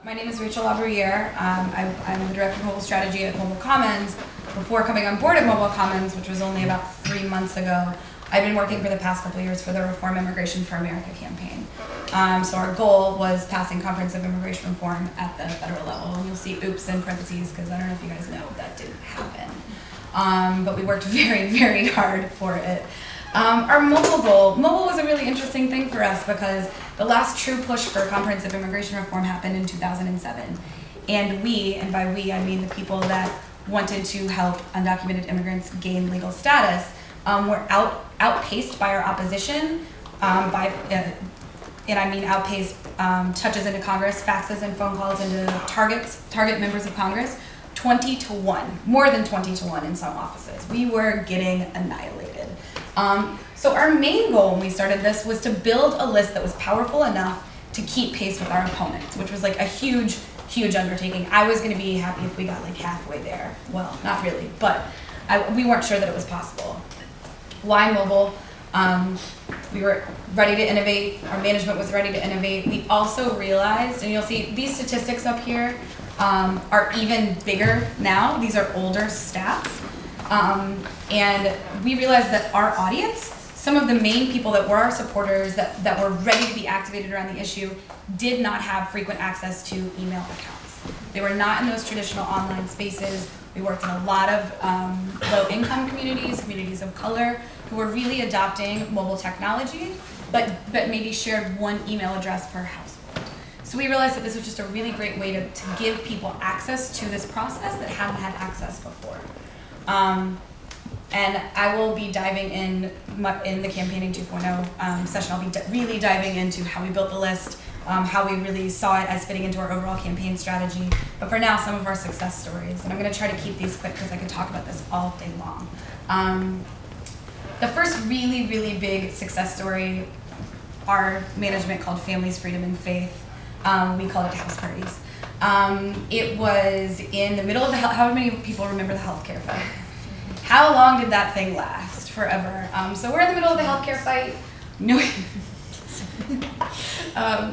My name is LaBruyere. I'm the Director of Mobile Strategy at Mobile Commons. Before coming on board at Mobile Commons, which was only about 3 months ago, I've been working for the past couple of years for the Reform Immigration for America campaign. So our goal was passing comprehensive immigration reform at the federal level. And you'll see oops in parentheses because I don't know if you guys know that didn't happen. But we worked very, very hard for it. Our mobile goal, mobile was a really interesting thing for us because the last true push for comprehensive immigration reform happened in 2007. And we, and by we I mean the people that wanted to help undocumented immigrants gain legal status, were outpaced by our opposition, and I mean outpaced touches into Congress, faxes and phone calls into target members of Congress, 20 to 1, more than 20 to 1 in some offices. We were getting annihilated. So our main goal when we started this was to build a list that was powerful enough to keep pace with our opponents, which was like a huge, huge undertaking. I was going to be happy if we got like halfway there. Well, not really, but we weren't sure that it was possible. Why mobile? We were ready to innovate. Our management was ready to innovate. We also realized, and you'll see these statistics up here are even bigger now. These are older stats. And we realized that our audience, some of the main people that were our supporters that were ready to be activated around the issue, did not have frequent access to email accounts. They were not in those traditional online spaces. We worked in a lot of low-income communities of color, who were really adopting mobile technology, but maybe shared one email address per household. So we realized that this was just a really great way to give people access to this process that hadn't had access before. And I will be diving in the Campaigning 2.0 session. I'll be really diving into how we built the list, how we really saw it as fitting into our overall campaign strategy. But for now, some of our success stories. And I'm going to try to keep these quick because I could talk about this all day long. The first really, really big success story, our management called Families, Freedom, and Faith. We called it house parties. It was in the middle of the, how many people remember the healthcare fight? How long did that thing last? Forever. So we're in the middle of the healthcare fight.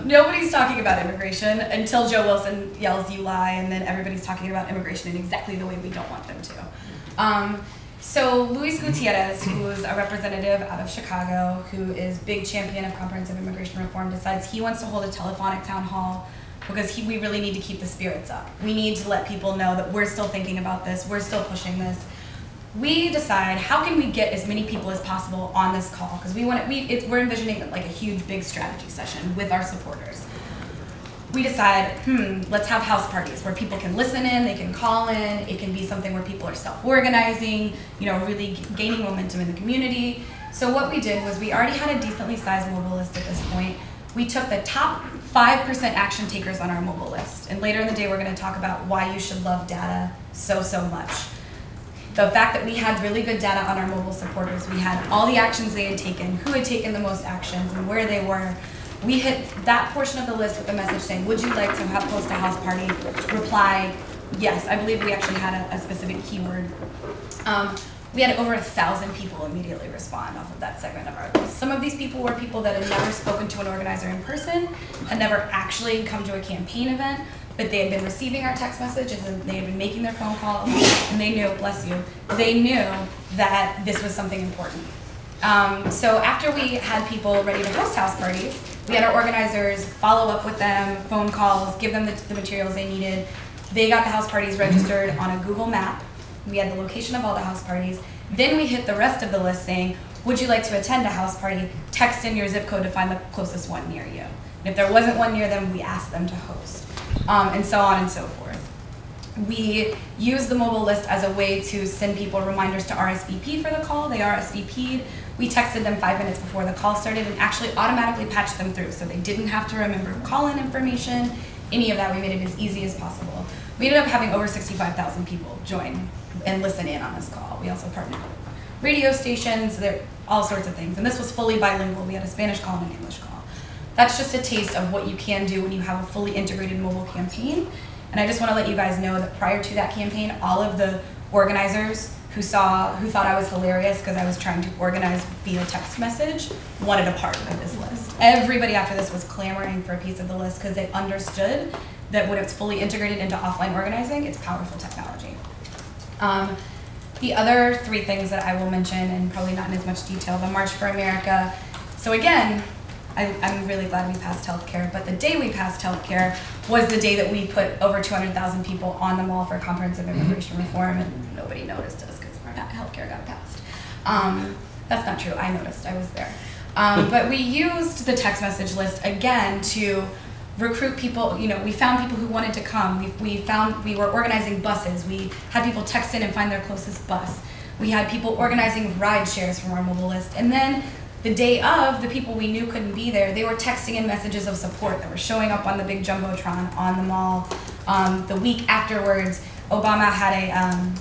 Nobody's talking about immigration until Joe Wilson yells "you lie," and then everybody's talking about immigration in exactly the way we don't want them to. So Luis Gutierrez, who is a representative out of Chicago, who is big champion of comprehensive immigration reform, decides he wants to hold a telephonic town hall because we really need to keep the spirits up. We need to let people know that we're still thinking about this, we're still pushing this. We decide, how can we get as many people as possible on this call? Because we're envisioning like a huge, big strategy session with our supporters. We decide, let's have house parties where people can listen in, they can call in, it can be something where people are self-organizing, really gaining momentum in the community. So what we did was we already had a decently sized mobile list at this point. We took the top 5% action takers on our mobile list. And later in the day, we're going to talk about why you should love data so much. The fact that we had really good data on our mobile supporters, we had all the actions they had taken, who had taken the most actions, and where they were. We hit that portion of the list with a message saying, would you like to host a house party? Reply, yes. I believe we actually had a specific keyword. We had over 1,000 people immediately respond off of that segment of our list. Some of these people were people that had never spoken to an organizer in person, had never actually come to a campaign event, but they had been receiving our text messages and they had been making their phone calls, and they knew, bless you, they knew that this was something important. So after we had people ready to host house parties, we had our organizers follow up with them, phone calls, give them the materials they needed. They got the house parties registered on a Google map. We had the location of all the house parties. Then we hit the rest of the list saying, would you like to attend a house party? Text in your zip code to find the closest one near you. And if there wasn't one near them, we asked them to host, and so on and so forth. We used the mobile list as a way to send people reminders to RSVP for the call. They RSVP'd. We texted them 5 minutes before the call started and actually automatically patched them through, so they didn't have to remember call-in information, any of that. We made it as easy as possible. We ended up having over 65,000 people join and listen in on this call. We also partnered with radio stations, all sorts of things. And this was fully bilingual. We had a Spanish call and an English call. That's just a taste of what you can do when you have a fully integrated mobile campaign. And I just want to let you guys know that prior to that campaign, all of the organizers who thought I was hilarious because I was trying to organize via text message wanted a part of this list. Everybody after this was clamoring for a piece of the list because they understood that when it's fully integrated into offline organizing, it's powerful technology. The other three things that I will mention, and probably not in as much detail, the March for America. So again, I'm really glad we passed healthcare, but the day we passed healthcare was the day that we put over 200,000 people on the mall for comprehensive immigration reform, and nobody noticed us because healthcare got passed. That's not true. I noticed. I was there. But we used the text message list again to recruit people. You know, we found people who wanted to come. We were organizing buses. We had people text in and find their closest bus. We had people organizing ride shares from our mobile list. And then the day of, the people we knew couldn't be there, they were texting in messages of support that were showing up on the big Jumbotron on the mall. The week afterwards, Obama had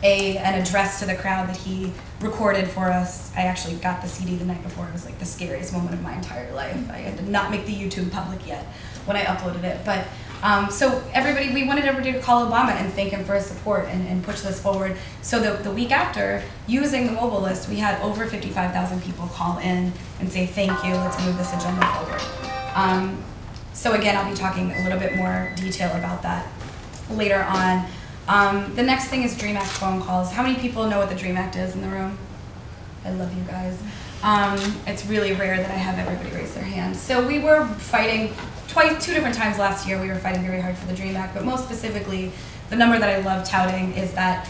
an address to the crowd that he recorded for us. I actually got the CD the night before. It was like the scariest moment of my entire life. I had to not make the YouTube public yet when I uploaded it. But so we wanted everybody to call Obama and thank him for his support and push this forward. So the week after, using the mobile list, we had over 55,000 people call in and say thank you, let's move this agenda forward. So again, I'll be talking a little bit more detail about that later on. The next thing is DREAM Act phone calls. How many people know what the DREAM Act is in the room? I love you guys. It's really rare that I have everybody raise their hand. So we were fighting two different times last year. We were fighting very hard for the DREAM Act, but most specifically, the number that I love touting is that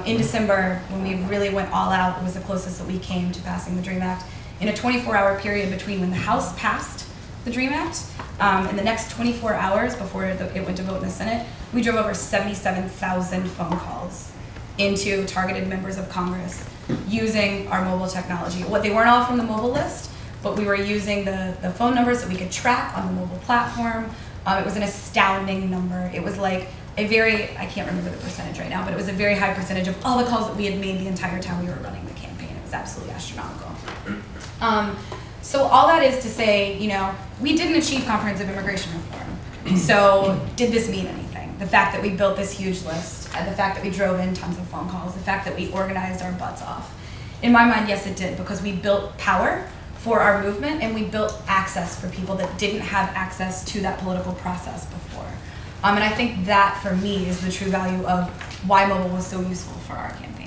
in December, when we really went all out, it was the closest that we came to passing the DREAM Act. In a 24-hour period between when the House passed the DREAM Act and the next 24 hours before it went to vote in the Senate, we drove over 77,000 phone calls into targeted members of Congress using our mobile technology. They weren't all from the mobile list, but we were using the phone numbers that we could track on the mobile platform. It was an astounding number. It was like I can't remember the percentage right now, but it was a very high percentage of all the calls that we had made the entire time we were running the campaign. It was absolutely astronomical. So all that is to say, you know, we didn't achieve comprehensive immigration reform. So did this mean anything? The fact that we built this huge list, the fact that we drove in tons of phone calls, the fact that we organized our butts off. In my mind, yes, it did, because we built power for our movement and we built access for people that didn't have access to that political process before. And I think that, for me, is the true value of why mobile was so useful for our campaign.